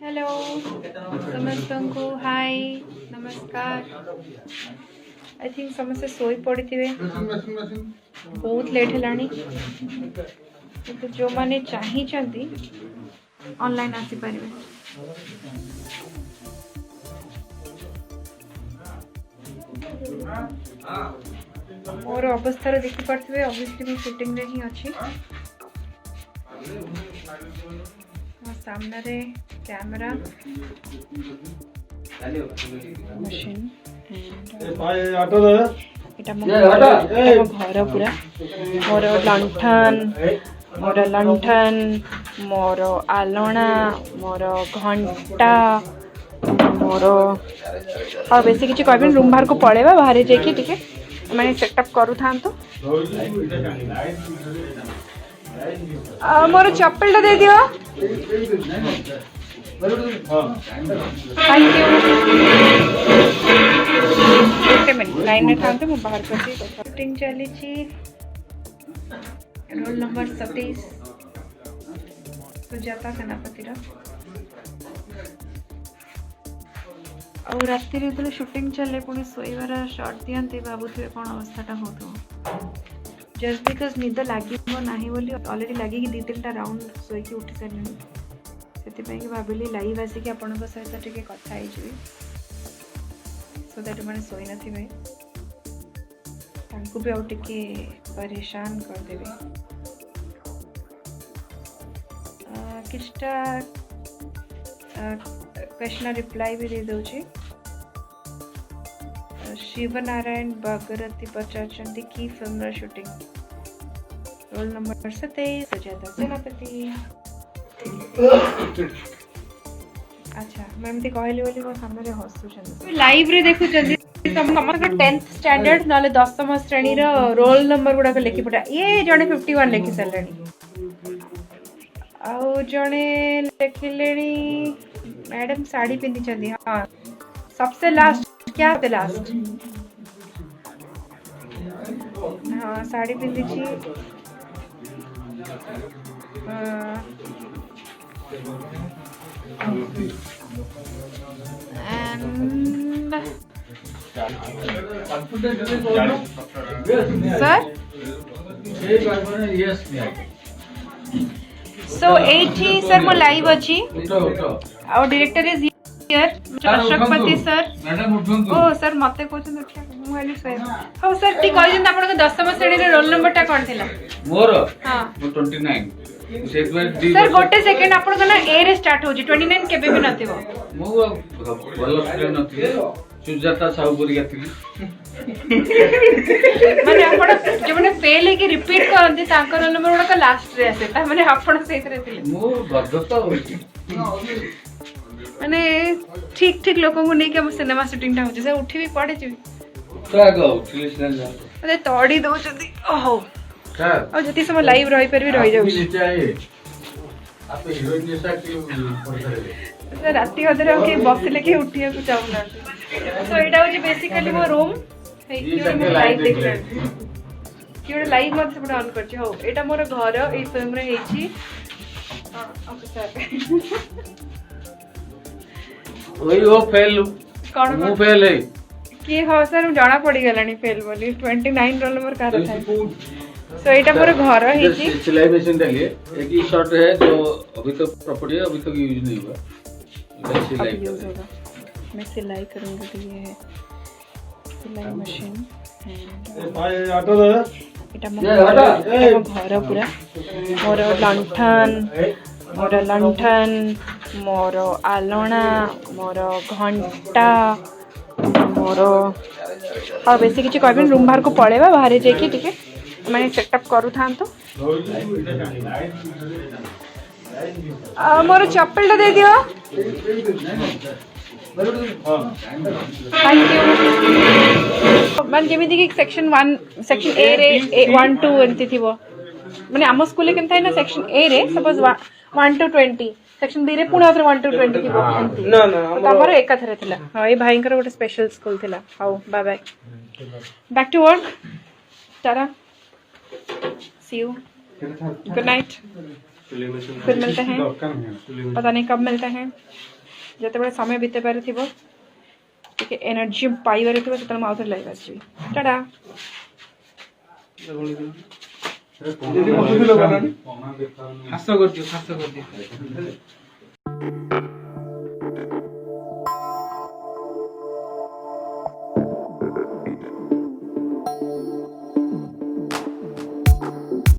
Hello समस्त को हाय नमस्कार। आई थिंक समस्त सोई पड़ी थे बहुत लेट है तो जो माने चाहिए ऑनलाइन आसी पारे। मोर अवस्था देखी पारे ऑब्वियसली मैं शूटिंग रे ही अच्छी। सामने रे कैमरा मशीन घर पूरा मोर लंठन मोर आलना मोर घंटा मोर हाँ बेसी किसी कह रूम बाहर को पड़ेगा बाहर जाकि टिके मैंने सेटअप करू था तो मोर चप्पल दे दियो। Thank you. एक मिनट लाइन में था मुझे बाहर कर शूटिंग चली रोल नंबर 27 सुजाता सेनापति राति जो शूटिंग चले पुणी शोबार शॉट दिखते भावुए कौन अवस्था हो जस्ट बिकज निद लगे ना बोली अलरेडी लगे कि 2-3टा राउंड शोक उठी सारे से भाविली लाइव आसिक आपण सहित टे कथा सो दैट मैंने शोई नथिबे भी आउ टिके परेशान करदेवे। किछटा क्वेश्चन रिप्लाई भी दे दूची। शिव नारायण भागरथी पचारचंदी की film shooting roll number 27 Sujata सेनापति। अच्छा मैं एमती कहली बोली मो सामने हसुचंदी लाइव रे देखुचंदी समस्त 10th स्टैंडर्ड नाले 10th श्रेणी रो रोल नंबर गुडा लिखि पटा ये जने 51 लिखि सरलेनी आउ जने लिखिलेनी मैडम साड़ी पिंदी चंदी। हाँ सबसे लास्ट क्या थे लास्ट हाँ साड़ी पिंदी छी सर सो एठी सर मो लाइव अछि और डायरेक्टर इज अशोकपति सर ओ सर मते कोचन देखिया मु आली सर हां सर टी कहि जंत आपन 10th श्रेणी रे रोल नंबर टा कोन थिला मोर हां 29 सर गोटे सेकंड आपन ना ए रे स्टार्ट हो जी 29 केबे भी नथिबो मु भलो स्टूडेंट नथि सुजाता साहुपुरी गाथिली माने आपन जे माने फेल है कि रिपीट करंती तांकर रोल नंबर उडा लास्ट रे आसे ता माने आपन सेत रे थिले मु गदत होई माने ठीक ठीक लोगों को नहीं कि सिनेमा शूटिंग टा हो उठी भी पड़े जी अरे तोड़ी दो जदी ओहो और जति समय लाइव रही पर भी रह जाउ आप हीरोइन जैसा कि राती अधरे के बसले के उठिया को चाहूना सो एटा हो बेसिकली वो रूम है कि लाइव देख रहे कि लाइव मत से ऑन करछि हो एटा मोर घर ए फिल्म रे हेछि। हां ओके सर ओई ओ फेल कौन मु फेल है कि हो सर जाना पड़ी गलानी फेल बोली 29 रोल नंबर का था सो एटा मोर घर है जी सिलाई मशीन डालिए एक ही शॉट है जो अभी तो प्रॉपर्टी है अभी तक यूज नहीं हुआ इधर सिलाई यूज होगा मैं सिलाई करूंगी तो ये है सिलाई मशीन भाई ऑटो दे एटा मोर घर पूरा मोर लंठन मोर आलना मोर घंटा मोर हाँ बेसी किसी कह रूम बाहर को पड़ेगा बाहर जाकि टिके मैंने सेटअप करू था तो मोर चप्पल दे दियो। Thank you. मान जेमिति कि सेक्शन 1 सेक्शन ए रे 1 2 एंती थिबो माने आम स्कूल केनता है ना सेक्शन ए रे सपोज 1 to 20 सेक्शन बी रे पुणी 1 to 20 थिबो ना ना हमर एक थरे थिला। हां ए भाईंकर गोटे स्पेशल स्कूल थिला। How bye bye back to work tata see you good night. फिर मिलते हैं, पता नहीं कब मिलते हैं, जिते बड़े समय बीते पारे थिबो ठीक एनर्जी पाइबारे थिबो सेतल माउथ लाइव आछि। टाटा। खास कर दियो